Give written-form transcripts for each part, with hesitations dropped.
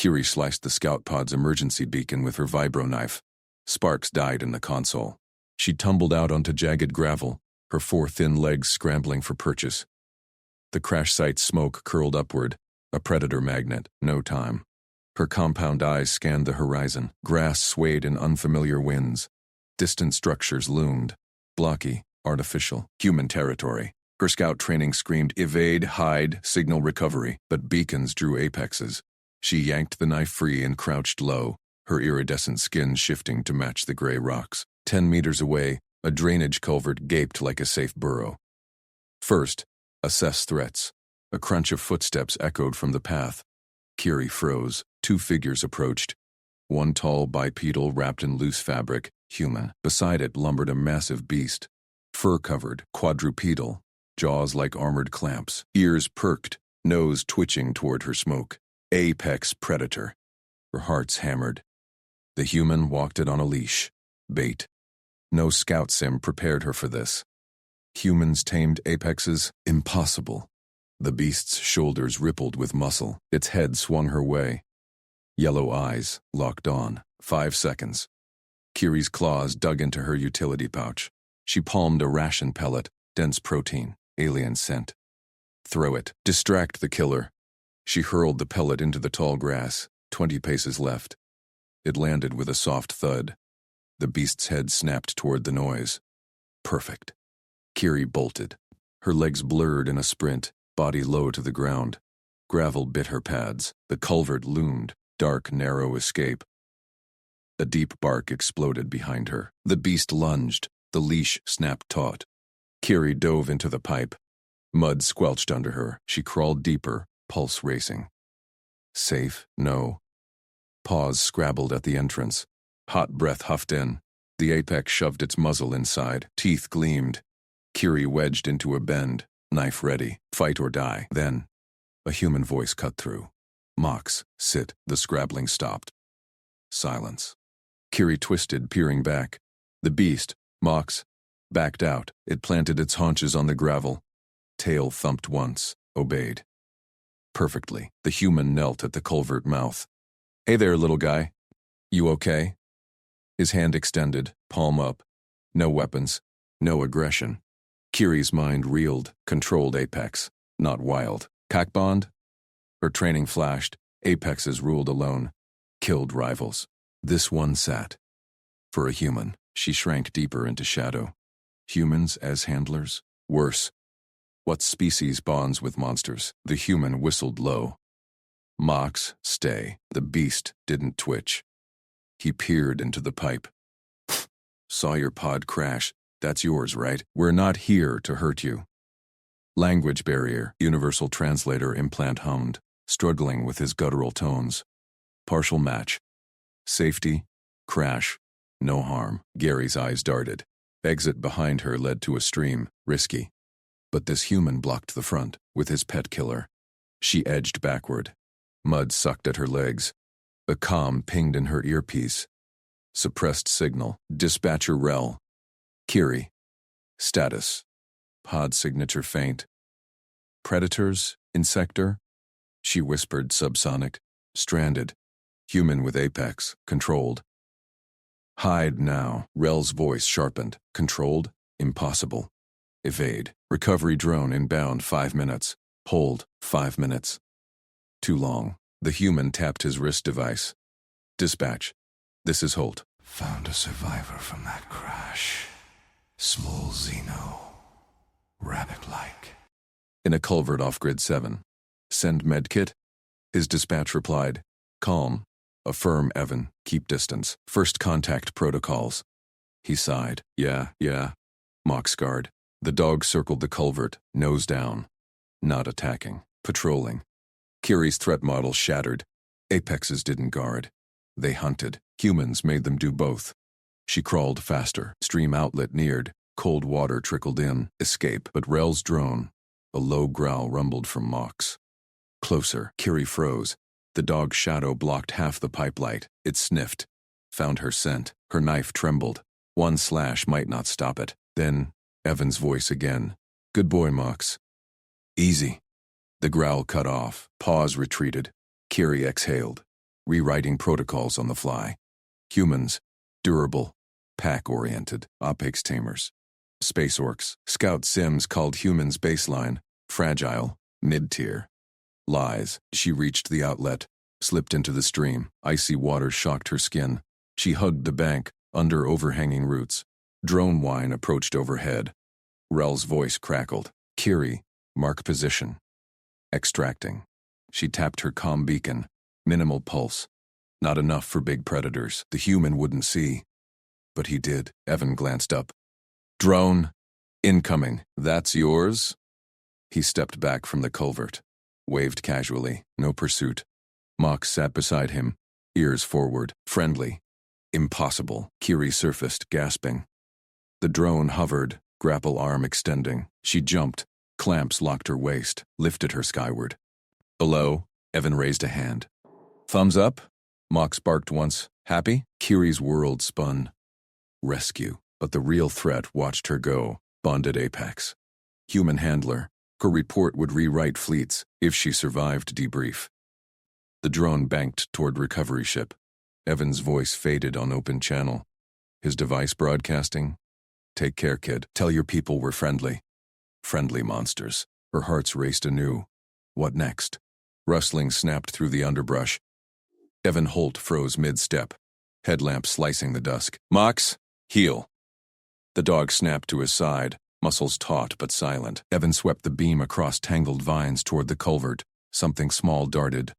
Kiri sliced the scout pod's emergency beacon with her vibro knife. Sparks died in the console. She tumbled out onto jagged gravel, her four thin legs scrambling for purchase. The crash site's smoke curled upward, a predator magnet, no time. Her compound eyes scanned the horizon. Grass swayed in unfamiliar winds. Distant structures loomed. Blocky, artificial, human territory. Her scout training screamed evade, hide, signal recovery, but beacons drew apexes. She yanked the knife free and crouched low, her iridescent skin shifting to match the gray rocks. 10 meters away, a drainage culvert gaped like a safe burrow. First, assess threats. A crunch of footsteps echoed from the path. Kiri froze. Two figures approached. One tall bipedal wrapped in loose fabric, human. Beside it lumbered a massive beast. Fur-covered, quadrupedal, jaws like armored clamps, ears perked, nose twitching toward her smoke. Apex predator. Her heart's hammered. The human walked it on a leash. Bait. No scout sim prepared her for this. Humans tamed apexes? Impossible. The beast's shoulders rippled with muscle. Its head swung her way. Yellow eyes, locked on. 5 seconds. Kiri's claws dug into her utility pouch. She palmed a ration pellet, dense protein, alien scent. Throw it. Distract the killer. She hurled the pellet into the tall grass, 20 paces left. It landed with a soft thud. The beast's head snapped toward the noise. Perfect. Kiri bolted. Her legs blurred in a sprint, body low to the ground. Gravel bit her pads. The culvert loomed, dark, narrow escape. A deep bark exploded behind her. The beast lunged. The leash snapped taut. Kiri dove into the pipe. Mud squelched under her. She crawled deeper, pulse racing. Safe? No. Paws scrabbled at the entrance. Hot breath huffed in. The apex shoved its muzzle inside. Teeth gleamed. Kiri wedged into a bend, knife ready. Fight or die. Then, a human voice cut through. Mox, sit. The scrabbling stopped. Silence. Kiri twisted, peering back. The beast, Mox, backed out. It planted its haunches on the gravel. Tail thumped once, obeyed. Perfectly, the human knelt at the culvert mouth. Hey there, little guy. You okay? His hand extended, palm up. No weapons, no aggression. Kiri's mind reeled, controlled apex, not wild. Cockbond? Her training flashed. Apexes ruled alone. Killed rivals. This one sat. For a human, she shrank deeper into shadow. Humans as handlers? Worse. What species bonds with monsters? The human whistled low. Mox, stay. The beast didn't twitch. He peered into the pipe. Saw your pod crash. That's yours, right? We're not here to hurt you. Language barrier, universal translator implant hummed, struggling with his guttural tones. Partial match. Safety, crash, no harm. Gary's eyes darted. Exit behind her led to a stream, risky. But this human blocked the front, with his pet killer. She edged backward. Mud sucked at her legs. A comm pinged in her earpiece. Suppressed signal. Dispatcher Rel. Kiri. Status. Pod signature faint. Predators? Insector? She whispered subsonic. Stranded. Human with apex. Controlled. Hide now. Rel's voice sharpened. Controlled? Impossible. Evade. Recovery drone inbound 5 minutes. Hold 5 minutes. Too long. The human tapped his wrist device. Dispatch. This is Holt. Found a survivor from that crash. Small Xeno. Rabbit-like. In a culvert off grid 7. Send medkit? His dispatch replied. Calm. Affirm, Evan. Keep distance. First contact protocols. He sighed. Yeah. Mox guard. The dog circled the culvert, nose down. Not attacking. Patrolling. Kiri's threat model shattered. Apexes didn't guard. They hunted. Humans made them do both. She crawled faster. Stream outlet neared. Cold water trickled in. Escape. But Rel's drone. A low growl rumbled from Mox. Closer. Kiri froze. The dog's shadow blocked half the pipe light. It sniffed. Found her scent. Her knife trembled. One slash might not stop it. Then, Evan's voice again. Good boy, Mox. Easy. The growl cut off. Paws retreated. Kiri exhaled. rewriting protocols on the fly. Humans, durable, pack-oriented, apex tamers. Space Orcs, scout sims called humans baseline, fragile, mid-tier. Lies. She reached the outlet, slipped into the stream. Icy water shocked her skin. She hugged the bank, under overhanging roots. Drone whine approached overhead. Rel's voice crackled. Kiri, mark position. Extracting. She tapped her comm beacon. Minimal pulse. Not enough for big predators. The human wouldn't see. But he did. Evan glanced up. Drone. Incoming. That's yours? He stepped back from the culvert. Waved casually. No pursuit. Mox sat beside him, ears forward. Friendly. Impossible. Kiri surfaced, gasping. The drone hovered, grapple arm extending. She jumped. Clamps locked her waist, lifted her skyward. Below, Evan raised a hand. Thumbs up? Mox barked once. Happy? Kiri's world spun. Rescue. But the real threat watched her go, bonded apex. Human handler. Her report would rewrite fleets if she survived debrief. The drone banked toward recovery ship. Evan's voice faded on open channel. His device broadcasting. Take care, kid. Tell your people we're friendly. Friendly monsters. Her hearts raced anew. What next? Rustling snapped through the underbrush. Evan Holt froze mid-step, headlamp slicing the dusk. Mox, heel. The dog snapped to his side, muscles taut but silent. Evan swept the beam across tangled vines toward the culvert. Something small darted.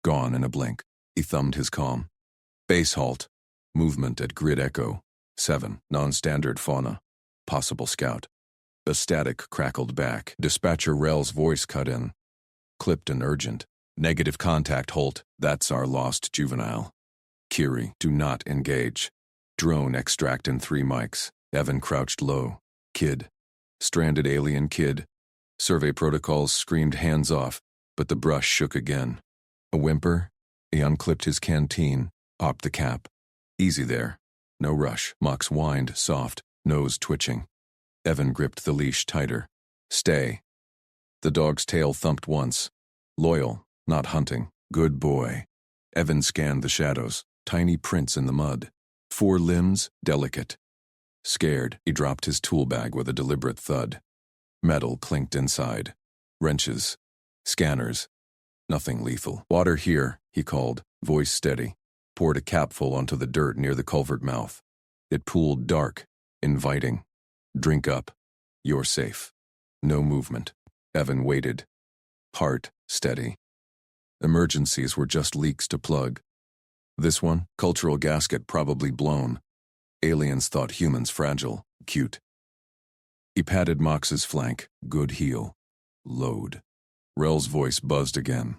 Gone in a blink. He thumbed his comm. Base halt. Movement at grid echo. 7. Non-standard fauna. Possible scout. The static crackled back. Dispatcher Rel's voice cut in. Clipped and urgent. Negative contact, Holt. That's our lost juvenile. Kiri, do not engage. Drone extract in 3 mics. Evan crouched low. Kid. Stranded alien kid. Survey protocols screamed hands off, but the brush shook again. A whimper. He unclipped his canteen, popped the cap. Easy there. No rush. Mox whined, soft, nose twitching. Evan gripped the leash tighter. Stay. The dog's tail thumped once. Loyal, not hunting. Good boy. Evan scanned the shadows. Tiny prints in the mud. 4 limbs, delicate. Scared, he dropped his tool bag with a deliberate thud. Metal clinked inside. Wrenches. Scanners. Nothing lethal. Water here, he called, voice steady. Poured a capful onto the dirt near the culvert mouth. It pooled dark, inviting. Drink up. You're safe. No movement. Evan waited. Heart steady. Emergencies were just leaks to plug. This one, cultural gasket probably blown. Aliens thought humans fragile, cute. He patted Mox's flank. Good heel. Load. Rel's voice buzzed again.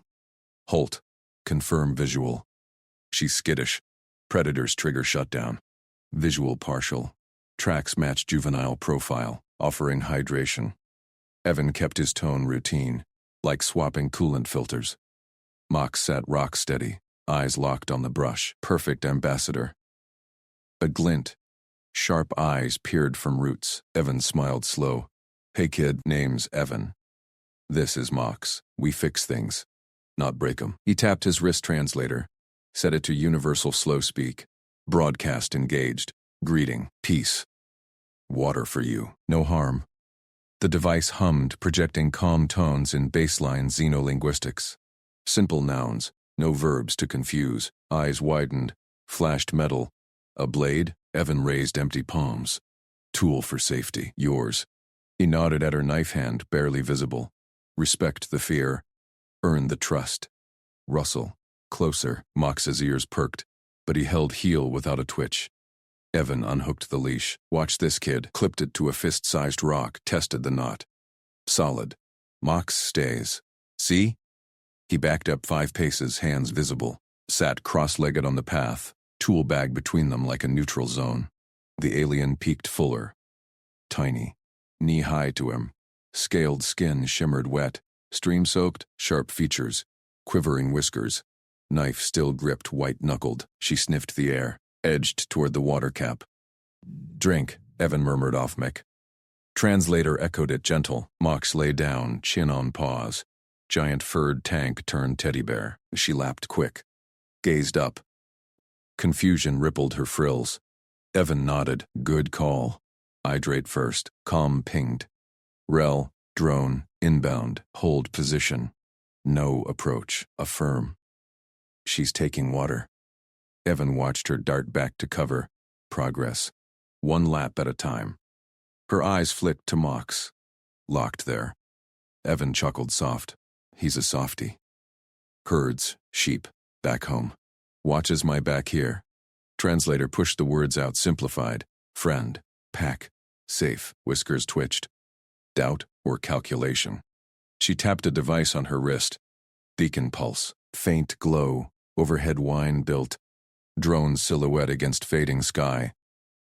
Holt. Confirm visual. She's skittish. Predator's trigger shutdown. Visual partial. Tracks match juvenile profile, offering hydration. Evan kept his tone routine, like swapping coolant filters. Mox sat rock steady, eyes locked on the brush. Perfect ambassador. A glint. Sharp eyes peered from roots. Evan smiled slow. Hey kid, name's Evan. This is Mox. We fix things, not break 'em. He tapped his wrist translator, set it to universal slow speak. Broadcast engaged. Greeting. Peace. Water for you. No harm. The device hummed, projecting calm tones in baseline xenolinguistics. Simple nouns, no verbs to confuse. Eyes widened. Flashed metal. A blade. Evan raised empty palms. Tool for safety. Yours. He nodded at her knife hand, barely visible. Respect the fear. Earn the trust. Rustle. Closer. Mox's ears perked, but he held heel without a twitch. Evan unhooked the leash. Watch this, kid. Clipped it to a fist-sized rock, tested the knot. Solid. Mox stays. See? He backed up 5 paces, hands visible. Sat cross-legged on the path, tool bag between them like a neutral zone. The alien peeked fuller. Tiny. Knee-high to him. Scaled skin shimmered wet. Stream-soaked, sharp features. Quivering whiskers. Knife still gripped white-knuckled. She sniffed the air, edged toward the water cap. Drink, Evan murmured off mic. Translator echoed it gentle. Mox lay down, chin on paws. Giant furred tank turned teddy bear. She lapped quick. gazed up. Confusion rippled her frills. Evan nodded. Good call. Hydrate first. Comm pinged. Rel, drone, inbound, hold position. No approach. Affirm. She's taking water. Evan watched her dart back to cover. Progress. One lap at a time. Her eyes flicked to Mox. Locked there. Evan chuckled soft. He's a softie. Herds, sheep, back home. Watches my back here. Translator pushed the words out simplified. Friend, pack, safe, whiskers twitched. Doubt or calculation. She tapped a device on her wrist. Beacon pulse, faint glow, overhead whine built. Drone silhouette against fading sky.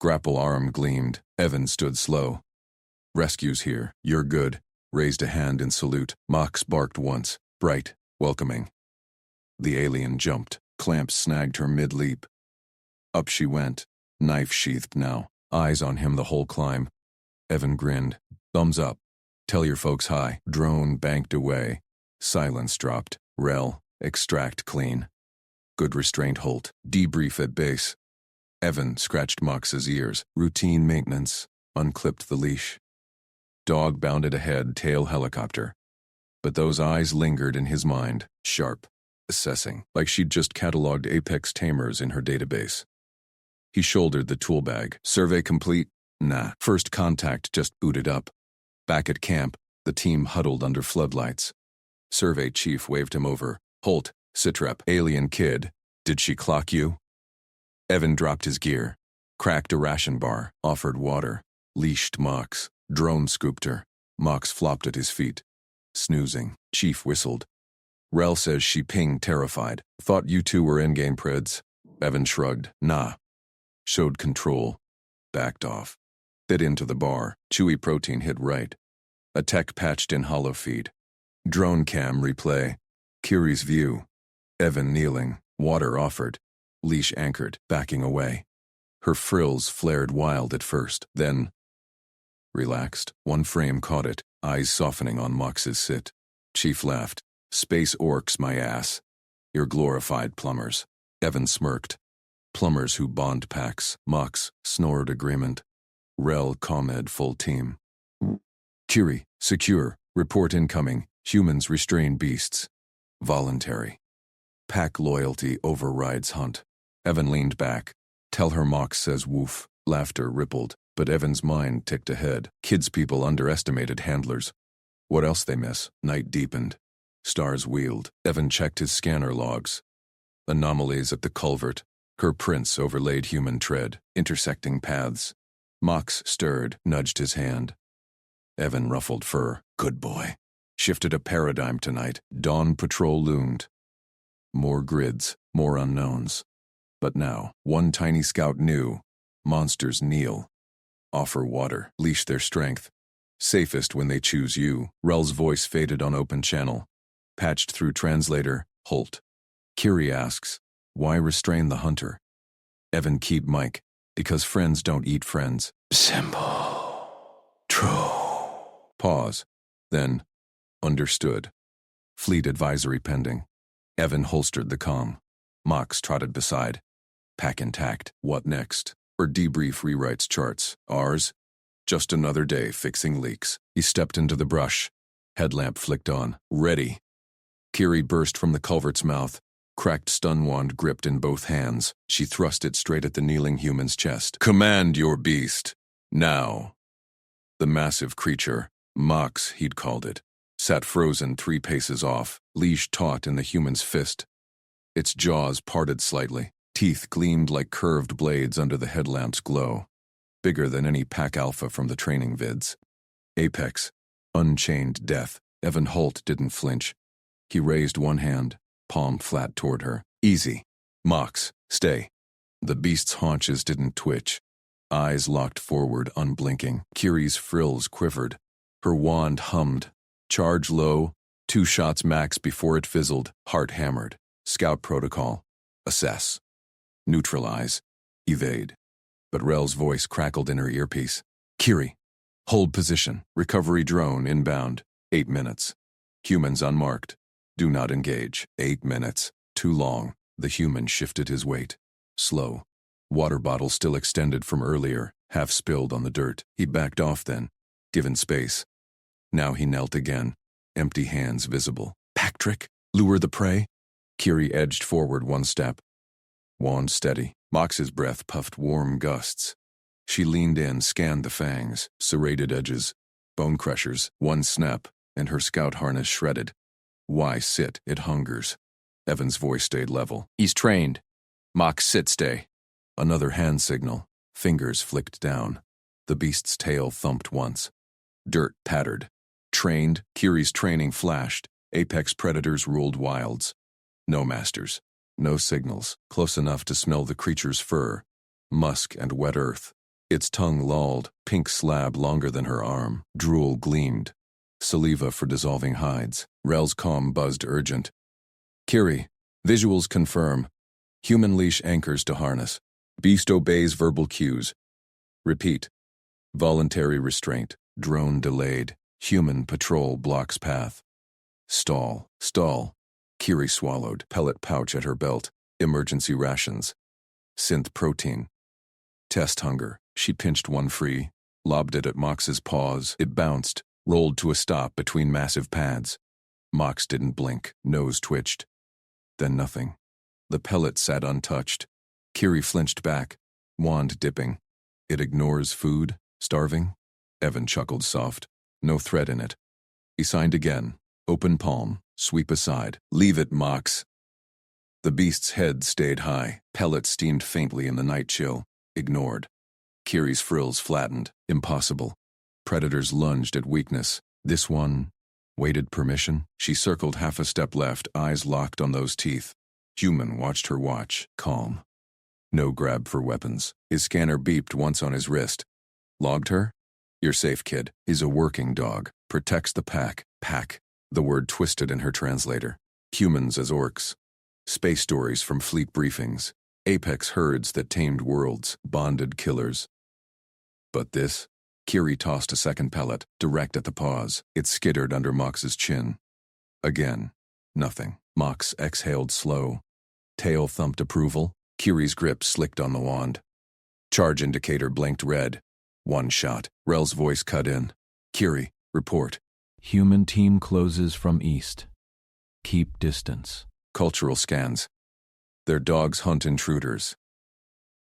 Grapple arm gleamed. Evan stood slow. Rescue's here. You're good. Raised a hand in salute. Mox barked once. Bright, welcoming. The alien jumped. Clamps snagged her mid-leap. Up she went. Knife sheathed now. Eyes on him the whole climb. Evan grinned. Thumbs up. Tell your folks hi. Drone banked away. Silence dropped. Rel, extract clean. Good restraint Holt. Debrief at base. Evan scratched Mox's ears. Routine maintenance. Unclipped the leash. Dog bounded ahead, tail helicopter. But those eyes lingered in his mind, sharp, assessing, like she'd just cataloged apex tamers in her database. He shouldered the tool bag. Survey complete? Nah. First contact just booted up. Back at camp, the team huddled under floodlights. Survey chief waved him over. Holt, Sitrep, alien kid, did she clock you? Evan dropped his gear. Cracked a ration bar, offered water. Leashed Mox. Drone scooped her. Mox flopped at his feet. Snoozing. Chief whistled. Rel says she pinged terrified. Thought you two were in-game preds. Evan shrugged. Nah. Showed control. Backed off. Bit into the bar. Chewy protein hit right. A tech patched in hollow feed. Drone cam replay. Kiri's view. Evan kneeling. Water offered. Leash anchored, backing away. Her frills flared wild at first, then relaxed. One frame caught it, eyes softening on Mox's sit. Chief laughed. Space Orcs, my ass. You're glorified plumbers. Evan smirked. Plumbers who bond packs. Mox snored agreement. Rel ComEd full team. Kiri, secure. Report incoming. Humans restrain beasts. Voluntary. Pack loyalty overrides hunt. Evan leaned back. Tell her Mox says woof. Laughter rippled, but Evan's mind ticked ahead. Kids people underestimated handlers. What else they miss? Night deepened. Stars wheeled. Evan checked his scanner logs. Anomalies at the culvert. Her prints overlaid human tread, intersecting paths. Mox stirred, nudged his hand. Evan ruffled fur. Good boy. Shifted a paradigm tonight. Dawn patrol loomed. More grids, more unknowns. But now, one tiny scout knew. Monsters kneel. Offer water, leash their strength. Safest when they choose you. Rel's voice faded on open channel. Patched through translator, Holt. Kiri asks, why restrain the hunter? Evan keyed mic, because friends don't eat friends. Simple. True. Pause. Then, understood. Fleet advisory pending. Evan holstered the comm. Mox trotted beside. Pack intact. What next? Or debrief rewrites charts. Ours? Just another day fixing leaks. He stepped into the brush. Headlamp flicked on. Ready. Kiri burst from the culvert's mouth. Cracked stun wand gripped in both hands. She thrust it straight at the kneeling human's chest. Command your beast. Now. The massive creature, Mox he'd called it, sat frozen 3 paces off, leash taut in the human's fist. Its jaws parted slightly. Teeth gleamed like curved blades under the headlamp's glow. Bigger than any pack alpha from the training vids. Apex. Unchained death. Evan Holt didn't flinch. He raised one hand, palm flat toward her. Easy. Mox, stay. The beast's haunches didn't twitch. Eyes locked forward, unblinking. Kiri's frills quivered. Her wand hummed. Charge low. 2 shots max before it fizzled. Heart hammered. Scout protocol. Assess. Neutralize. Evade. But Rel's voice crackled in her earpiece. Kiri. Hold position. Recovery drone inbound. 8 minutes. Humans unmarked. Do not engage. 8 minutes. Too long. The human shifted his weight. Slow. Water bottle still extended from earlier, half spilled on the dirt. He backed off then, given space. Now he knelt again, empty hands visible. Pack trick? Lure the prey? Kiri edged forward one step. Wand steady. Mox's breath puffed warm gusts. She leaned in, scanned the fangs, serrated edges, bone crushers, one snap, and her scout harness shredded. Why sit? It hungers. Evan's voice stayed level. He's trained. Mox, sit, stay. Another hand signal. Fingers flicked down. The beast's tail thumped once. Dirt pattered. Trained. Kiri's training flashed. Apex predators ruled wilds. No masters. No signals. Close enough to smell the creature's fur. Musk and wet earth. Its tongue lolled, pink slab longer than her arm. Drool gleamed. Saliva for dissolving hides. Rel's comm buzzed urgent. Kiri, visuals confirm. Human leash anchors to harness. Beast obeys verbal cues. Repeat. Voluntary restraint. Drone delayed. Human patrol blocks path. Stall. Stall. Kiri swallowed. Pellet pouch at her belt. Emergency rations. Synth protein. Test hunger. She pinched one free. Lobbed it at Mox's paws. It bounced. Rolled to a stop between massive pads. Mox didn't blink. Nose twitched. Then nothing. The pellet sat untouched. Kiri flinched back. Wand dipping. It ignores food? Starving? Evan chuckled soft. No threat in it. He signed again. Open palm. Sweep aside. Leave it, Mox. The beast's head stayed high. Pellets steamed faintly in the night chill. Ignored. Kiri's frills flattened. Impossible. Predators lunged at weakness. This one waited permission. She circled half a step left, eyes locked on those teeth. Human watched her watch, calm. No grab for weapons. His scanner beeped once on his wrist. Logged her? You're safe, kid. He's a working dog. Protects the pack. Pack. The word twisted in her translator. Humans as orcs. Space stories from fleet briefings. Apex herds that tamed worlds. Bonded killers. But this? Kiri tossed a second pellet, direct at the paws. It skittered under Mox's chin. Again. Nothing. Mox exhaled slow. Tail thumped approval. Kiri's grip slicked on the wand. Charge indicator blinked red. One shot. Rel's voice cut in. Kiri, report. Human team closes from east. Keep distance. Cultural scans. Their dogs hunt intruders.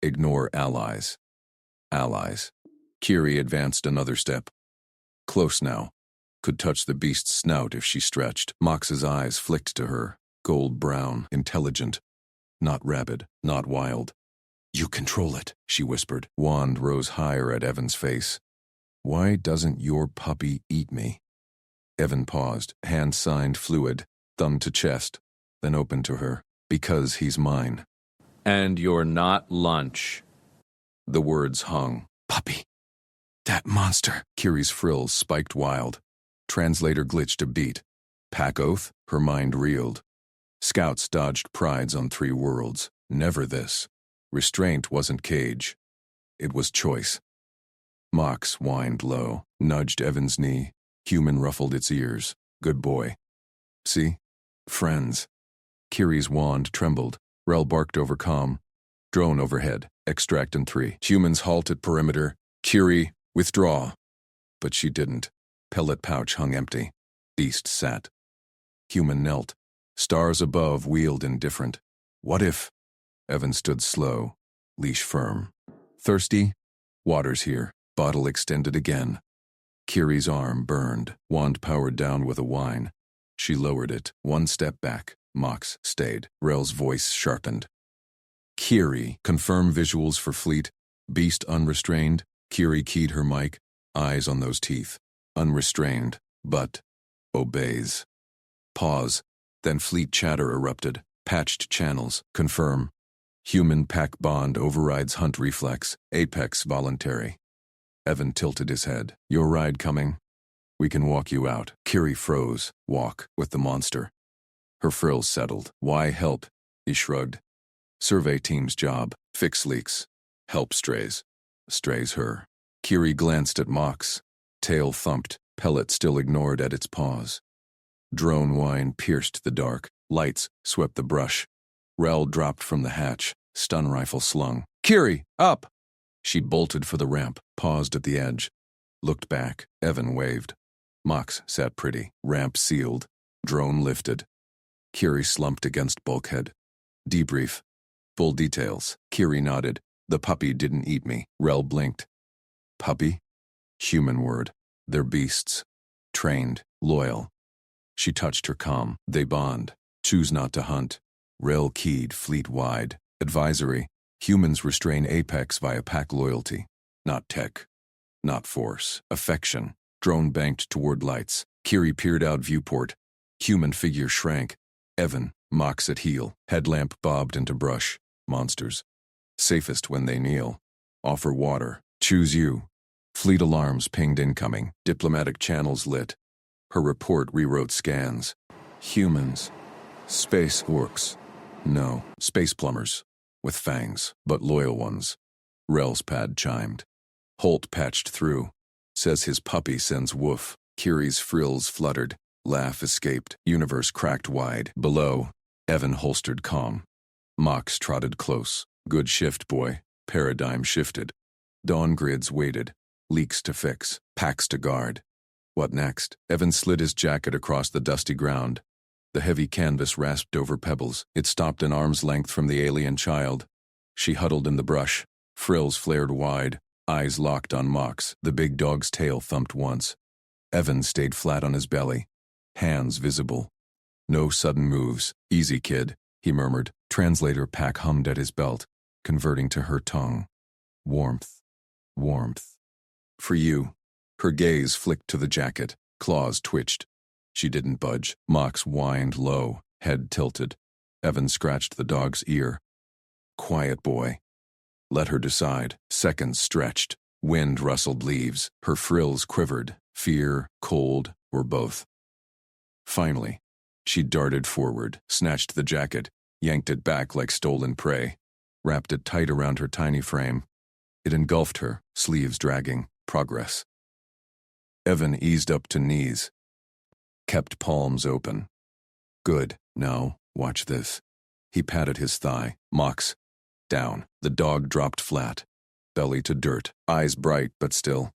Ignore allies. Allies. Kiri advanced another step. Close now. Could touch the beast's snout if she stretched. Mox's eyes flicked to her. Gold brown, intelligent. Not rabid, not wild. You control it, she whispered. Wand rose higher at Evan's face. Why doesn't your puppy eat me? Evan paused, hand signed fluid, thumb to chest, then opened to her. Because he's mine. And you're not lunch. The words hung. Puppy. That monster. Kiri's frills spiked wild. Translator glitched a beat. Pack oath? Her mind reeled. Scouts dodged prides on 3 worlds. Never this. Restraint wasn't cage. It was choice. Mox whined low, nudged Evan's knee. Human ruffled its ears. Good boy. See? Friends. Kiri's wand trembled. Rel barked over comm. Drone overhead. Extract in 3. Humans halt at perimeter. Kiri, withdraw. But she didn't. Pellet pouch hung empty. Beast sat. Human knelt. Stars above wheeled indifferent. What if? Evan stood slow, leash firm. Thirsty? Water's here. Bottle extended again. Kiri's arm burned. Wand powered down with a whine. She lowered it. One step back. Mox stayed. Rel's voice sharpened. Kiri, confirm visuals for fleet. Beast unrestrained. Kiri keyed her mic. Eyes on those teeth. Unrestrained, but obeys. Pause. Then fleet chatter erupted. Patched channels. Confirm. Human pack bond overrides hunt reflex. Apex voluntary. Evan tilted his head. Your ride coming? We can walk you out. Kiri froze. Walk with the monster. Her frills settled. Why help? He shrugged. Survey team's job. Fix leaks. Help strays. Strays her. Kiri glanced at Mox. Tail thumped. Pellet still ignored at its paws. Drone whine pierced the dark. Lights swept the brush. Rel dropped from the hatch, stun rifle slung. Kiri, up! She bolted for the ramp, paused at the edge. Looked back, Evan waved. Mox sat pretty, ramp sealed, drone lifted. Kiri slumped against bulkhead. Debrief. Full details. Kiri nodded. The puppy didn't eat me. Rel blinked. Puppy? Human word. They're beasts. Trained, loyal. She touched her comm. They bond. Choose not to hunt. Rel keyed fleet-wide. Advisory. Humans restrain apex via pack loyalty. Not tech. Not force. Affection. Drone banked toward lights. Kiri peered out viewport. Human figure shrank. Evan, Mox at heel. Headlamp bobbed into brush. Monsters. Safest when they kneel. Offer water. Choose you. Fleet alarms pinged incoming. Diplomatic channels lit. Her report rewrote scans. Humans. Space Orcs. No, space plumbers. With fangs, but loyal ones. Rel's pad chimed. Holt patched through. Says his puppy sends woof. Kiri's frills fluttered. Laugh escaped. Universe cracked wide. Below, Evan holstered comm. Mox trotted close. Good shift, boy. Paradigm shifted. Dawn grids waited. Leaks to fix. Packs to guard. What next? Evan slid his jacket across the dusty ground. The heavy canvas rasped over pebbles. It stopped an arm's length from the alien child. She huddled in the brush. Frills flared wide. Eyes locked on Mox. The big dog's tail thumped once. Evan stayed flat on his belly. Hands visible. No sudden moves. Easy, kid, he murmured. Translator pack hummed at his belt, converting to her tongue. Warmth. Warmth. For you. Her gaze flicked to the jacket. Claws twitched. She didn't budge. Mox whined low, head tilted. Evan scratched the dog's ear. Quiet, boy. Let her decide. Seconds stretched. Wind rustled leaves. Her frills quivered. Fear, cold, or both. Finally, she darted forward, snatched the jacket, yanked it back like stolen prey, wrapped it tight around her tiny frame. It engulfed her, sleeves dragging. Progress. Evan eased up to knees. Kept palms open. Good. Now, watch this. He patted his thigh. Mox. Down. The dog dropped flat. Belly to dirt. Eyes bright, but still.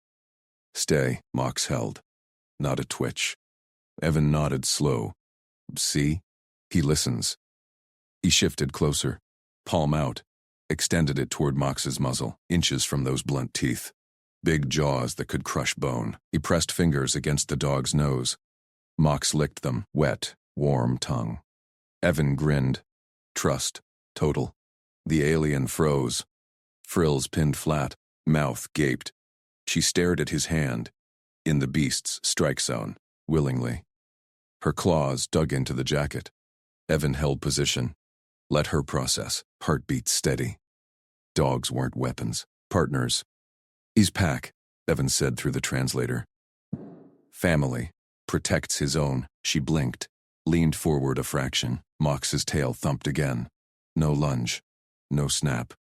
Stay. Mox held. Not a twitch. Evan nodded slow. See? He listens. He shifted closer. Palm out. Extended it toward Mox's muzzle, inches from those blunt teeth. Big jaws that could crush bone. He pressed fingers against the dog's nose. Mox licked them, wet, warm tongue. Evan grinned. Trust. Total. The alien froze. Frills pinned flat. Mouth gaped. She stared at his hand. In the beast's strike zone. Willingly. Her claws dug into the jacket. Evan held position. Let her process. Heartbeat steady. Dogs weren't weapons. Partners. He's pack, Evan said through the translator. Family. Protects his own. She blinked. Leaned forward a fraction. Mox's tail thumped again. No lunge. No snap.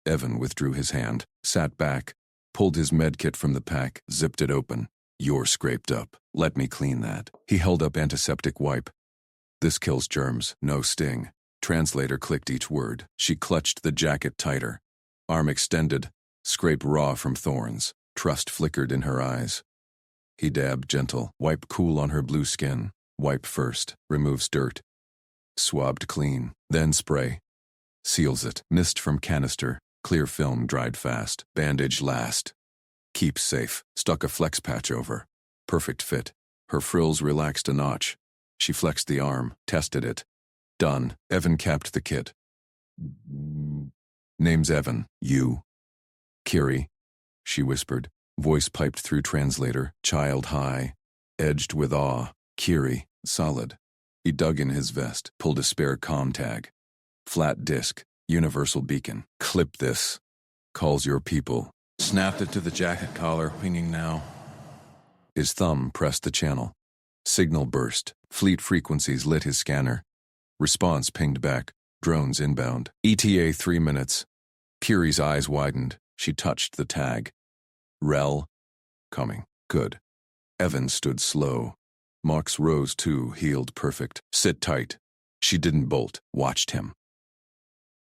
Evan withdrew his hand. Sat back. Pulled his medkit from the pack. Zipped it open. You're scraped up. Let me clean that. He held up antiseptic wipe. This kills germs. No sting. Translator clicked each word. She clutched the jacket tighter. Arm extended. Scrape raw from thorns. Trust flickered in her eyes. He dabbed gentle. Wipe cool on her blue skin. Wipe first. Removes dirt. Swabbed clean. Then spray. Seals it. Mist from canister. Clear film dried fast. Bandage last. Keeps safe. Stuck a flex patch over. Perfect fit. Her frills relaxed a notch. She flexed the arm. Tested it. Done. Evan capped the kit. Name's Evan. You. Kiri. She whispered. Voice piped through translator. Child high. Edged with awe. Kiri. Solid. He dug in his vest. Pulled a spare comm tag. Flat disc. Universal beacon. Clip this. Calls your people. Snapped it to the jacket collar. Pinging now. His thumb pressed the channel. Signal burst. Fleet frequencies lit his scanner. Response pinged back. Drones inbound. ETA 3 minutes. Kiri's eyes widened. She touched the tag. Rel. Coming. Good. Evan stood slow. Mox rose too, healed perfect. Sit tight. She didn't bolt. Watched him.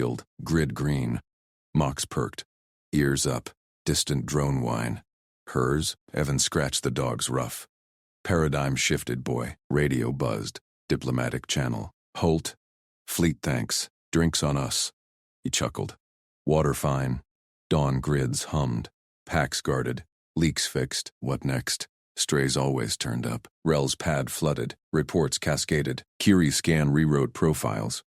sealed, grid green. Mox perked. Ears up, distant drone whine. Hers? Evan scratched the dog's ruff. Paradigm shifted, boy. Radio buzzed. Diplomatic channel. Holt. Fleet thanks. Drinks on us. He chuckled. Water fine. Dawn grids hummed. Packs guarded. Leaks fixed. What next? Strays always turned up. Rel's pad flooded. Reports cascaded. Kiri scan rewrote profiles.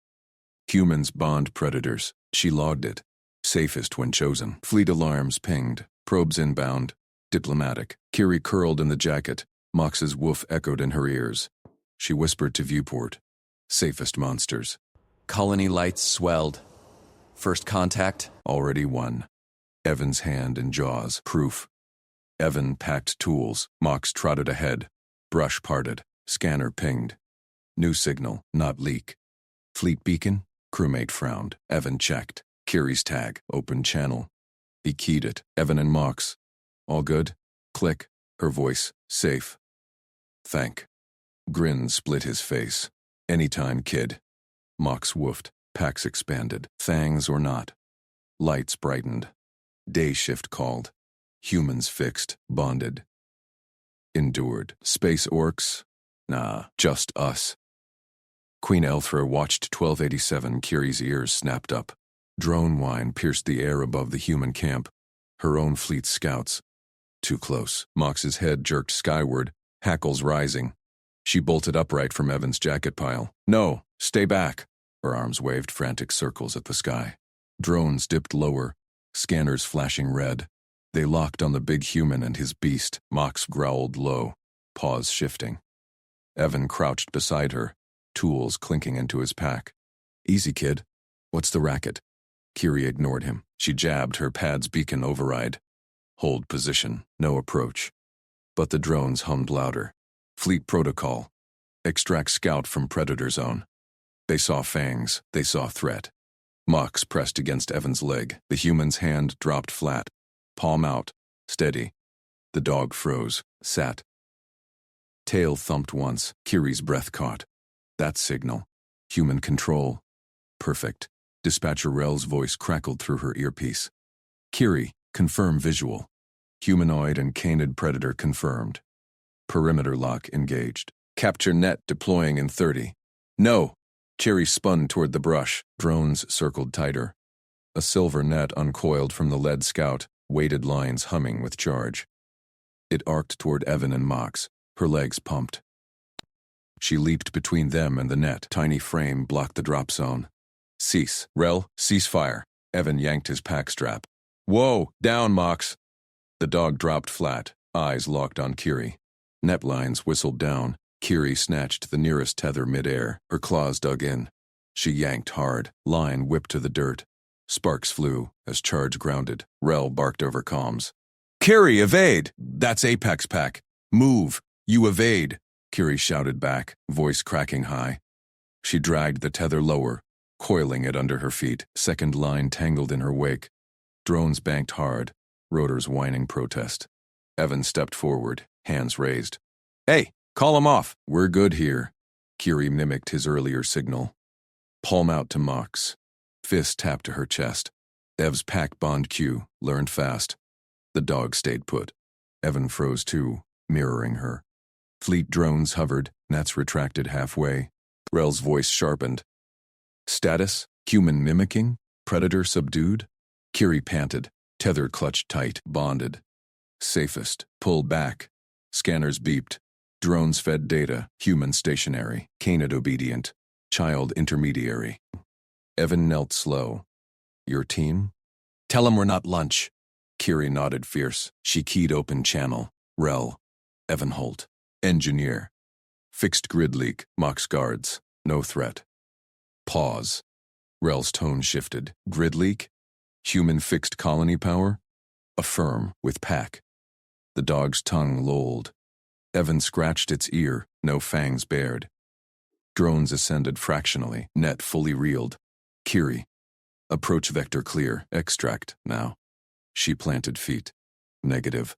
Humans bond predators. She logged it. Safest when chosen. Fleet alarms pinged. Probes inbound. Diplomatic. Kiri curled in the jacket. Mox's woof echoed in her ears. She whispered to viewport. Safest monsters. Colony lights swelled. First contact? Already won. Evan's hand in jaws. Proof. Evan packed tools. Mox trotted ahead. Brush parted. Scanner pinged. New signal, not leak. Fleet beacon? Crewmate frowned. Evan checked. Kiri's tag. Open channel. He keyed it. Evan and Mox. All good? Click. Her voice. Safe. Thank. Grin split his face. Anytime, kid. Mox woofed. Packs expanded. Fangs or not. Lights brightened. Day shift called. Humans fixed. Bonded. Endured. Space Orcs? Nah, just us. Queen Elthra watched 1287. Kiri's ears snapped up. Drone whine pierced the air above the human camp. Her own fleet's scouts. Too close. Mox's head jerked skyward, hackles rising. She bolted upright from Evan's jacket pile. No, stay back. Her arms waved frantic circles at the sky. Drones dipped lower, scanners flashing red. They locked on the big human and his beast. Mox growled low, paws shifting. Evan crouched beside her, tools clinking into his pack. Easy, kid. What's the racket? Kiri ignored him. She jabbed her pad's beacon override. Hold position, no approach. But the drones hummed louder. Fleet protocol. Extract scout from predator zone. They saw fangs. They saw threat. Mox pressed against Evan's leg. The human's hand dropped flat. Palm out. Steady. The dog froze. Sat. Tail thumped once. Kiri's breath caught. That signal. Human control. Perfect. Dispatcher Rel's voice crackled through her earpiece. Kiri, confirm visual. Humanoid and canid predator confirmed. Perimeter lock engaged. Capture net deploying in 30. No! Kiri spun toward the brush. Drones circled tighter. A silver net uncoiled from the lead scout, weighted lines humming with charge. It arced toward Evan and Mox, her legs pumped. She leaped between them and the net. Tiny frame blocked the drop zone. Cease. Rel, cease fire. Evan yanked his pack strap. Whoa, down, Mox. The dog dropped flat, eyes locked on Kiri. Net lines whistled down. Kiri snatched the nearest tether midair, her claws dug in. She yanked hard. Line whipped to the dirt. Sparks flew as charge grounded. Rel barked over comms. Kiri, evade! That's Apex Pack. Move! You evade! Kiri shouted back, voice cracking high. She dragged the tether lower, coiling it under her feet. Second line tangled in her wake. Drones banked hard, rotors whining protest. Evan stepped forward, hands raised. Hey, call him off. We're good here. Kiri mimicked his earlier signal. Palm out to Mox. Fist tapped to her chest. Ev's pack bond cue, learned fast. The dog stayed put. Evan froze too, mirroring her. Fleet drones hovered, nets retracted halfway. Rel's voice sharpened. Status? Human mimicking? Predator subdued? Kiri panted. Tether clutched tight, bonded. Safest. Pull back. Scanners beeped. Drones fed data. Human stationary. Canid obedient. Child intermediary. Evan knelt slow. Your team? Tell him we're not lunch. Kiri nodded fierce. She keyed open channel. Rel. Evan Holt. Engineer. Fixed grid leak. Mox guards. No threat. Pause. Rel's tone shifted. Grid leak? Human fixed colony power? Affirm, with pack. The dog's tongue lolled. Evan scratched its ear, no fangs bared. Drones ascended fractionally, net fully reeled. Kiri. Approach vector clear, extract, now. She planted feet. Negative.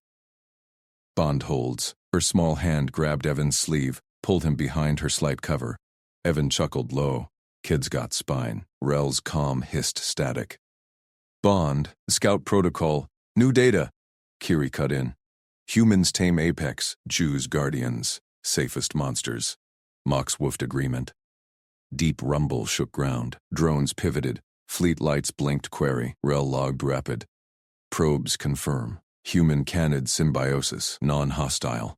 Bond holds. Her small hand grabbed Evan's sleeve, pulled him behind her slight cover. Evan chuckled low. Kid's got spine. Rel's calm hissed static. Bond, scout protocol, new data. Kiri cut in. Humans tame apex, Jews guardians, safest monsters. Mox woofed agreement. Deep rumble shook ground. Drones pivoted. Fleet lights blinked query. Rel logged rapid. Probes confirm. Human canid symbiosis, non-hostile.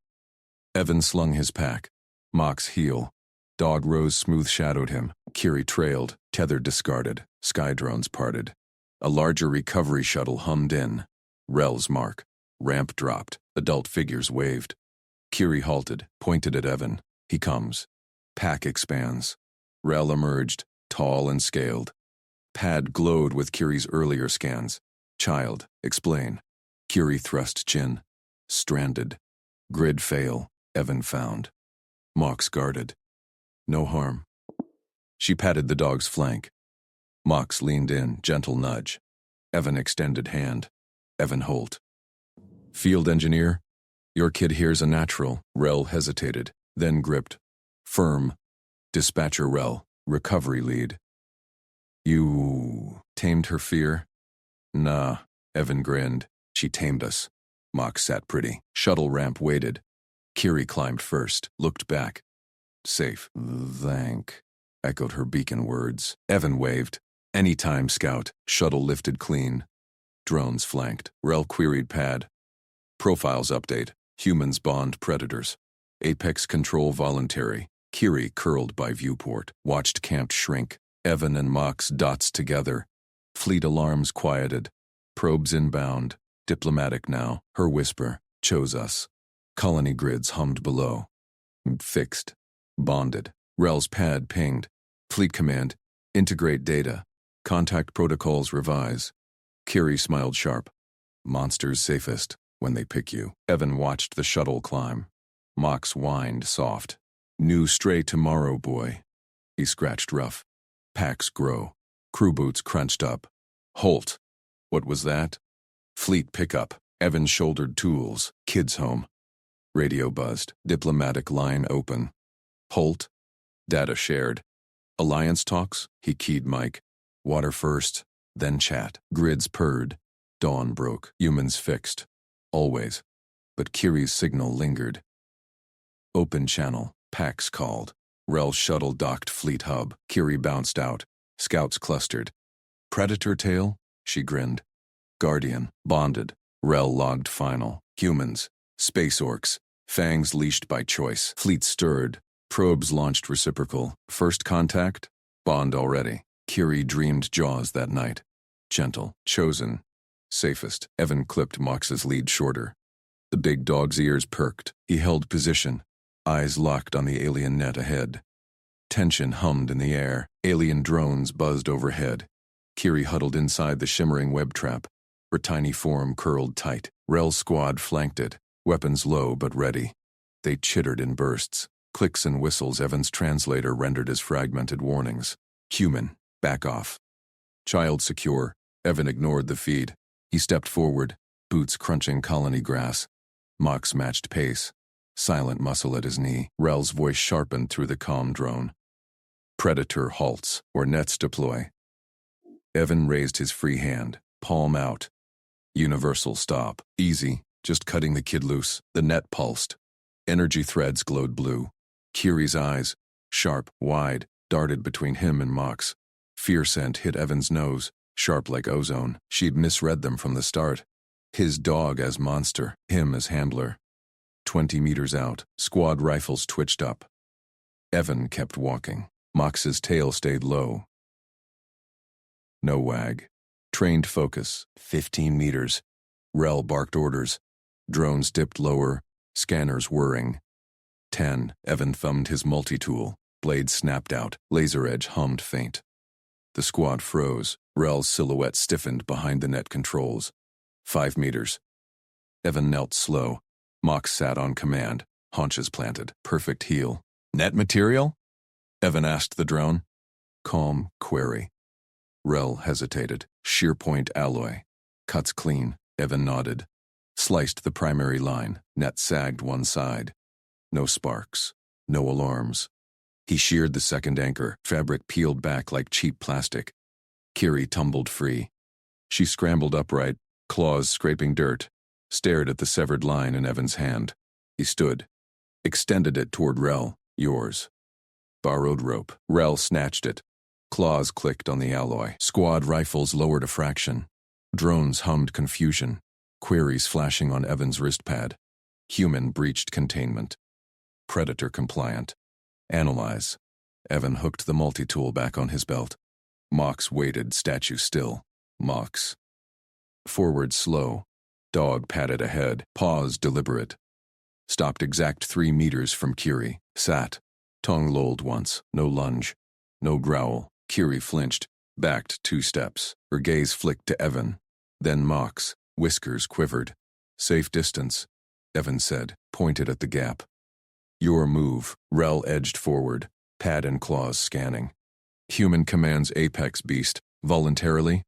Evan slung his pack. Mox heel. Dog rose smooth shadowed him. Kiri trailed, tether discarded. Sky drones parted. A larger recovery shuttle hummed in. Rel's mark. Ramp dropped. Adult figures waved. Kiri halted, pointed at Evan. He comes. Pack expands. Rel emerged, tall and scaled. Pad glowed with Kiri's earlier scans. Child, explain. Kiri thrust chin. Stranded. Grid fail. Evan found. Mox guarded. No harm. She patted the dog's flank. Mox leaned in, gentle nudge. Evan extended hand. Evan Holt. Field engineer? Your kid here's a natural. Rel hesitated, then gripped. Firm. Dispatcher Rel. Recovery lead. You tamed her fear? Nah. Evan grinned. She tamed us. Mox sat pretty. Shuttle ramp waited. Kiri climbed first, looked back. Safe. Thank. Echoed her beacon words. Evan waved. Anytime, Scout. Shuttle lifted clean. Drones flanked. Rel queried pad. Profiles update. Humans bond predators. Apex control voluntary. Kiri curled by viewport. Watched camp shrink. Evan and Mox dots together. Fleet alarms quieted. Probes inbound. Diplomatic now. Her whisper. Chose us. Colony grids hummed below. Fixed. Bonded. Rel's pad pinged. Fleet command. Integrate data. Contact protocols revise. Kiri smiled sharp. Monsters safest when they pick you. Evan watched the shuttle climb. Mox whined soft. New stray tomorrow, boy. He scratched rough. Packs grow. Crew boots crunched up. Holt. What was that? Fleet pickup. Evan shouldered tools. Kids home. Radio buzzed. Diplomatic line open. Holt. Data shared. Alliance talks. He keyed Mike. Water first, then chat. Grids purred. Dawn broke. Humans fixed. Always. But Kiri's signal lingered. Open channel. Pax called. Rel shuttle docked fleet hub. Kiri bounced out. Scouts clustered. Predator tail? She grinned. Guardian. Bonded. Rel logged final. Humans. Space Orcs. Fangs leashed by choice. Fleet stirred. Probes launched reciprocal. First contact? Bond already. Kiri dreamed Jaws that night. Gentle. Chosen. Safest. Evan clipped Mox's lead shorter. The big dog's ears perked. He held position. Eyes locked on the alien net ahead. Tension hummed in the air. Alien drones buzzed overhead. Kiri huddled inside the shimmering web trap. Her tiny form curled tight. Rel's squad flanked it. Weapons low but ready. They chittered in bursts. Clicks and whistles Evan's translator rendered as fragmented warnings. Human. Back off. Child secure. Evan ignored the feed. He stepped forward, boots crunching colony grass. Mox matched pace. Silent muscle at his knee. Rel's voice sharpened through the calm drone. Predator halts, or nets deploy. Evan raised his free hand, palm out. Universal stop. Easy, just cutting the kid loose. The net pulsed. Energy threads glowed blue. Kiri's eyes, sharp, wide, darted between him and Mox. Fear scent hit Evan's nose, sharp like ozone. She'd misread them from the start. His dog as monster, him as handler. 20 meters out, squad rifles twitched up. Evan kept walking. Mox's tail stayed low. No wag. Trained focus, 15 meters. Rel barked orders. Drones dipped lower, scanners whirring. 10. Evan thumbed his multi-tool. Blade snapped out. Laser edge hummed faint. The squad froze. Rel's silhouette stiffened behind the net controls. 5 meters. Evan knelt slow. Mox sat on command, haunches planted. Perfect heel. Net material? Evan asked the drone. Calm query. Rel hesitated. Shear point alloy. Cuts clean. Evan nodded. Sliced the primary line. Net sagged one side. No sparks. No alarms. He sheared the second anchor. Fabric peeled back like cheap plastic. Kiri tumbled free. She scrambled upright, claws scraping dirt, stared at the severed line in Evan's hand. He stood. Extended it toward Rel. Yours. Borrowed rope. Rel snatched it. Claws clicked on the alloy. Squad rifles lowered a fraction. Drones hummed confusion. Queries flashing on Evan's wristpad. Human breached containment. Predator compliant. Analyze. Evan hooked the multi-tool back on his belt. Mox waited, statue still. Mox. Forward slow. Dog padded ahead. Pause deliberate. Stopped exact 3 meters from Kiri. Sat. Tongue lolled once. No lunge. No growl. Kiri flinched. Backed 2 steps. Her gaze flicked to Evan. Then Mox. Whiskers quivered. Safe distance, Evan said, pointed at the gap. Your move. Rel edged forward. Pad and claws scanning. Human commands apex beast. Voluntarily?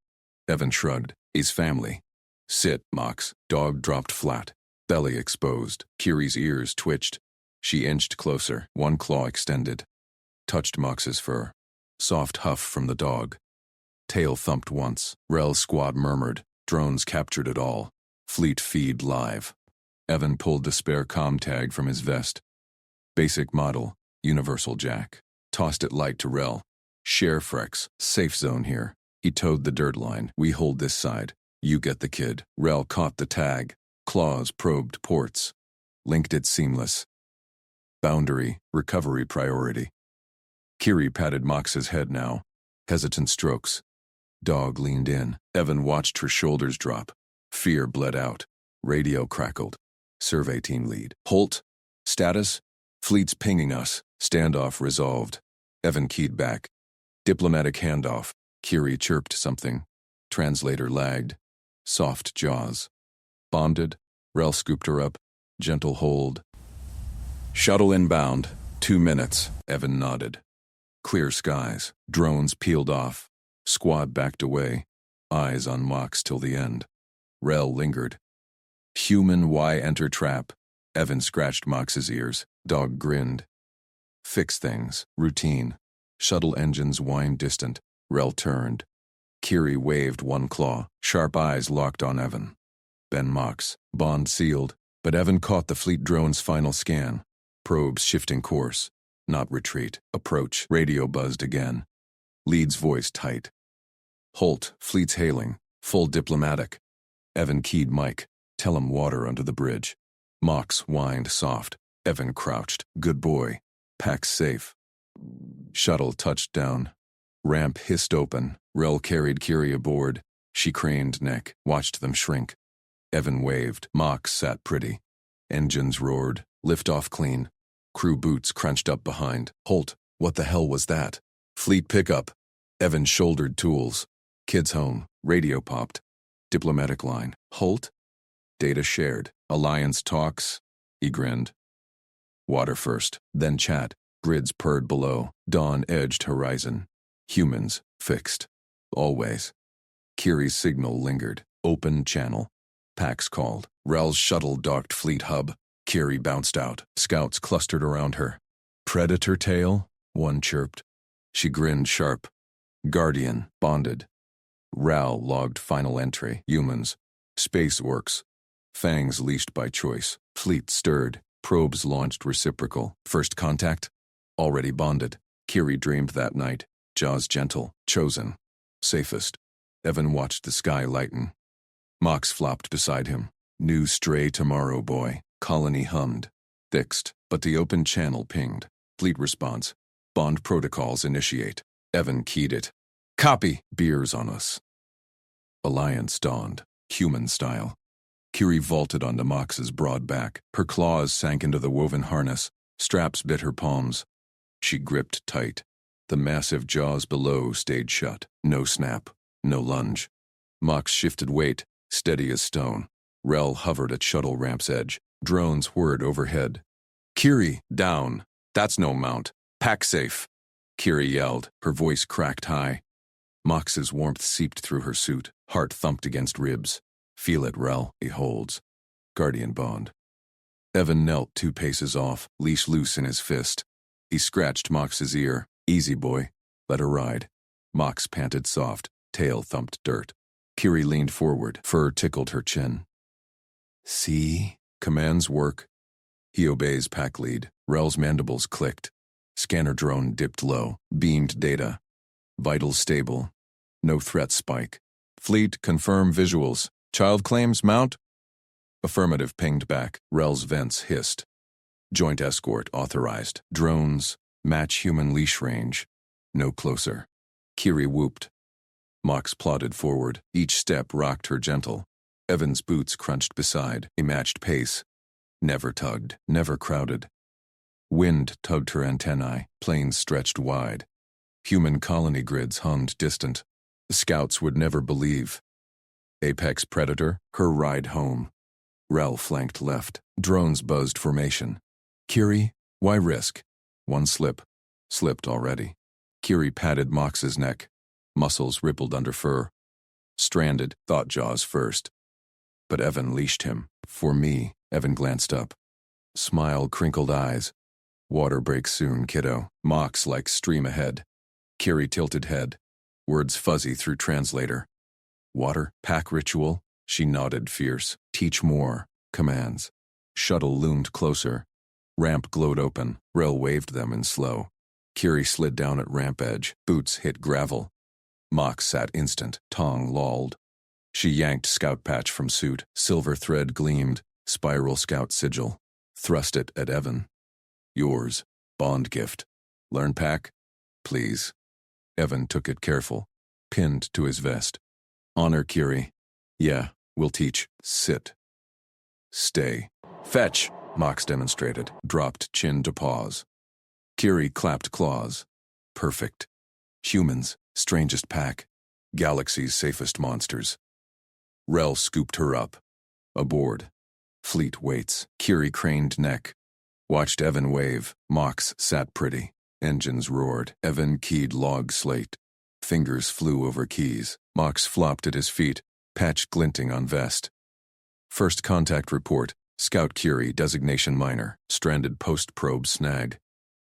Evan shrugged. He's family. Sit, Mox. Dog dropped flat. Belly exposed. Kiri's ears twitched. She inched closer. One claw extended. Touched Mox's fur. Soft huff from the dog. Tail thumped once. Rel's squad murmured. Drones captured it all. Fleet feed live. Evan pulled the spare comm tag from his vest. Basic model. Universal jack. Tossed it light to Rel. Share Frex. Safe zone here. He towed the dirt line. We hold this side. You get the kid. Rel caught the tag. Claws probed ports. Linked it seamless. Boundary. Recovery priority. Kiri patted Mox's head now. Hesitant strokes. Dog leaned in. Evan watched her shoulders drop. Fear bled out. Radio crackled. Survey team lead. Holt. Status. Fleet's pinging us. Standoff resolved. Evan keyed back. Diplomatic handoff. Kiri chirped something. Translator lagged. Soft jaws. Bonded. Rel scooped her up. Gentle hold. Shuttle inbound. 2 minutes. Evan nodded. Clear skies. Drones peeled off. Squad backed away. Eyes on Mox till the end. Rel lingered. Human Y enter trap. Evan scratched Mox's ears. Dog grinned. Fix things. Routine. Shuttle engines whined distant. Rel turned. Kiri waved one claw. Sharp eyes locked on Evan. Ben Mox. Bond sealed. But Evan caught the fleet drone's final scan. Probes shifting course. Not retreat. Approach. Radio buzzed again. Lead's voice tight. Holt. Fleet's hailing. Full diplomatic. Evan keyed Mike. Tell him water under the bridge. Mox whined soft. Evan crouched. Good boy. Pack's safe. Shuttle touched down. Ramp hissed open. Rel carried Kiri aboard. She craned neck. Watched them shrink. Evan waved. Mox sat pretty. Engines roared. Liftoff clean. Crew boots crunched up behind. Holt. What the hell was that? Fleet pickup. Evan shouldered tools. Kids home. Radio popped. Diplomatic line. Holt? Data shared. Alliance talks. He grinned. Water first, then chat. Grids purred below. Dawn edged horizon. Humans fixed. Always. Kiri's signal lingered. Open channel. Pax called. Rel's shuttle docked fleet hub. Kiri bounced out. Scouts clustered around her. Predator tail? One chirped. She grinned sharp. Guardian, bonded. Ral logged final entry. Humans. Space Orcs. Fangs leashed by choice. Fleet stirred. Probes launched reciprocal. First contact? Already bonded. Kiri dreamed that night. Jaws gentle. Chosen. Safest. Evan watched the sky lighten. Mox flopped beside him. New stray tomorrow, boy. Colony hummed. Fixed, but the open channel pinged. Fleet response. Bond protocols initiate. Evan keyed it. Copy. Beers on us. Alliance dawned. Human style. Kiri vaulted onto Mox's broad back. Her claws sank into the woven harness. Straps bit her palms. She gripped tight. The massive jaws below stayed shut. No snap. No lunge. Mox shifted weight, steady as stone. Rel hovered at shuttle ramp's edge. Drones whirred overhead. Kiri, down. That's no mount. Pack safe. Kiri yelled. Her voice cracked high. Mox's warmth seeped through her suit. Heart thumped against ribs. Feel it, Rel. He holds. Guardian bond. Evan knelt 2 paces off, leash loose in his fist. He scratched Mox's ear. Easy, boy. Let her ride. Mox panted soft. Tail thumped dirt. Kiri leaned forward. Fur tickled her chin. See? Commands work. He obeys pack lead. Rel's mandibles clicked. Scanner drone dipped low. Beamed data. Vitals stable. No threat spike. Fleet, confirm visuals. Child claims mount? Affirmative pinged back. Rel's vents hissed. Joint escort authorized. Drones, match human leash range. No closer. Kiri whooped. Mox plodded forward. Each step rocked her gentle. Evan's boots crunched beside. He matched pace. Never tugged. Never crowded. Wind tugged her antennae. Planes stretched wide. Human colony grids hummed distant. The scouts would never believe. Apex predator, her ride home. Rel flanked left. Drones buzzed formation. Kiri, why risk? One slip. Slipped already. Kiri patted Mox's neck. Muscles rippled under fur. Stranded, thought jaws first. But Evan leashed him. For me, Evan glanced up. Smile crinkled eyes. Water breaks soon, kiddo. Mox like stream ahead. Kiri tilted head. Words fuzzy through translator. Water, pack ritual? She nodded fierce. Teach more. Commands. Shuttle loomed closer. Ramp glowed open. Rel waved them in slow. Kiri slid down at ramp edge. Boots hit gravel. Mox sat instant. Tongue lolled. She yanked scout patch from suit. Silver thread gleamed. Spiral scout sigil. Thrust it at Evan. Yours. Bond gift. Learn pack? Please. Evan took it careful. Pinned to his vest. Honor, Kiri. Yeah, we'll teach. Sit. Stay. Fetch, Mox demonstrated. Dropped chin to paws. Kiri clapped claws. Perfect. Humans, strangest pack. Galaxy's safest monsters. Rel scooped her up. Aboard. Fleet waits. Kiri craned neck. Watched Evan wave. Mox sat pretty. Engines roared. Evan keyed log slate. Fingers flew over keys. Mox flopped at his feet, patch glinting on vest. First contact report. Scout Kiri, designation minor. Stranded post-probe snag.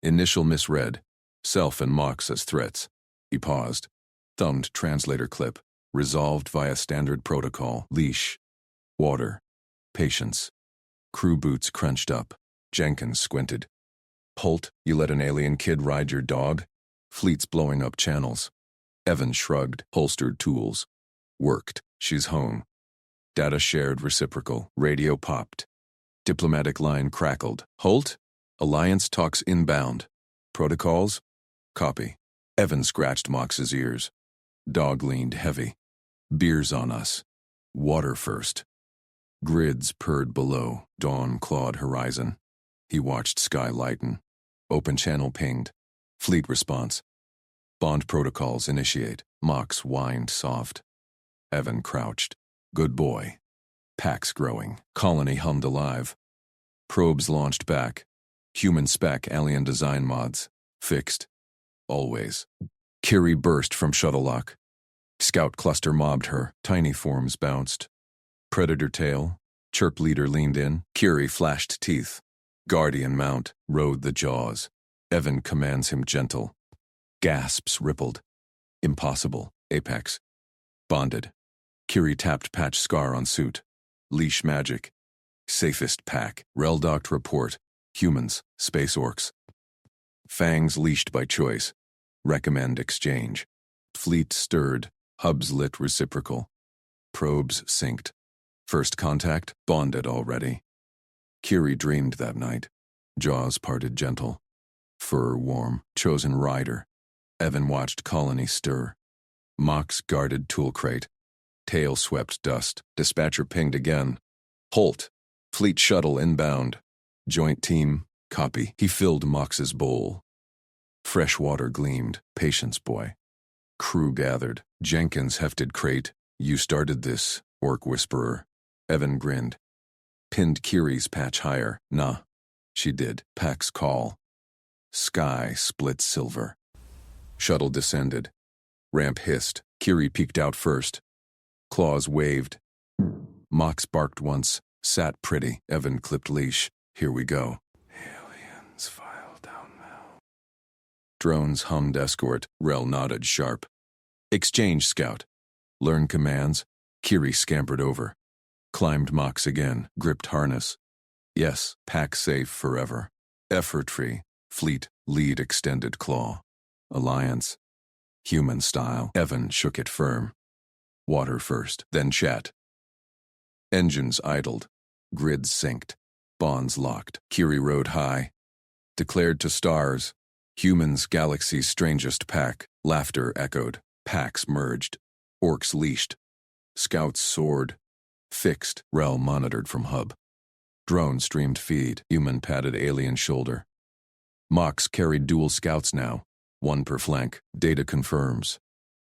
Initial misread. Self and Mox as threats. He paused. Thumbed translator clip. Resolved via standard protocol. Leash. Water. Patience. Crew boots crunched up. Jenkins squinted. Holt, you let an alien kid ride your dog? Fleet's blowing up channels. Evan shrugged, holstered tools. Worked. She's home. Data shared reciprocal. Radio popped. Diplomatic line crackled. Holt? Alliance talks inbound. Protocols? Copy. Evan scratched Mox's ears. Dog leaned heavy. Beers on us. Water first. Grids purred below. Dawn clawed horizon. He watched sky lighten. Open channel pinged. Fleet response. Bond protocols initiate. Mox whined soft. Evan crouched. Good boy. Packs growing. Colony hummed alive. Probes launched back. Human spec alien design mods. Fixed. Always. Kiri burst from shuttle lock. Scout cluster mobbed her. Tiny forms bounced. Predator tail. Chirp leader leaned in. Kiri flashed teeth. Guardian mount rode the jaws. Evan commands him gentle. Gasps rippled. Impossible. Apex. Bonded. Kiri tapped patch scar on suit. Leash magic. Safest pack. Rel-docked report. Humans. Space Orcs. Fangs leashed by choice. Recommend exchange. Fleet stirred. Hubs lit reciprocal. Probes synced. First contact. Bonded already. Kiri dreamed that night. Jaws parted gentle. Fur warm. Chosen rider. Evan watched colony stir. Mox guarded tool crate. Tail swept dust. Dispatcher pinged again. Holt. Fleet shuttle inbound. Joint team. Copy. He filled Mox's bowl. Fresh water gleamed. Patience, boy. Crew gathered. Jenkins hefted crate. You started this, Orc whisperer. Evan grinned. Pinned Kiri's patch higher. Nah. She did. Pack's call. Sky split silver. Shuttle descended. Ramp hissed. Kiri peeked out first. Claws waved. Mox barked once. Sat pretty. Evan clipped leash. Here we go. Aliens file down now. Drones hummed escort. Rel nodded sharp. Exchange scout. Learn commands. Kiri scampered over. Climbed Mox again. Gripped harness. Yes, pack safe forever. Effort-free. Fleet, lead extended claw. Alliance. Human style. Evan shook it firm. Water first, then chat. Engines idled. Grids synced. Bonds locked. Kiri rode high. Declared to stars. Humans galaxy's strangest pack. Laughter echoed. Packs merged. Orcs leashed. Scouts soared. Fixed. Rel monitored from hub. Drone streamed feed. Human patted alien shoulder. Mox carried dual scouts now. One per flank. Data confirms.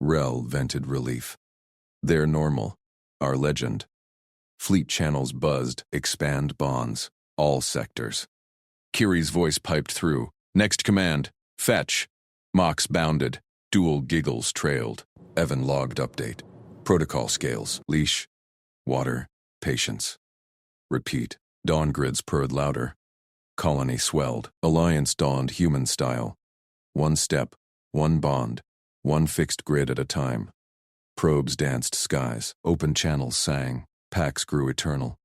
Rel vented relief. They're normal. Our legend. Fleet channels buzzed. Expand bonds. All sectors. Kiri's voice piped through. Next command. Fetch. Mox bounded. Dual giggles trailed. Evan logged update. Protocol scales. Leash. Water. Patience. Repeat. Dawn grids purred louder. Colony swelled. Alliance dawned human style. One step. One bond. One fixed grid at a time. Probes danced skies. Open channels sang. Packs grew eternal.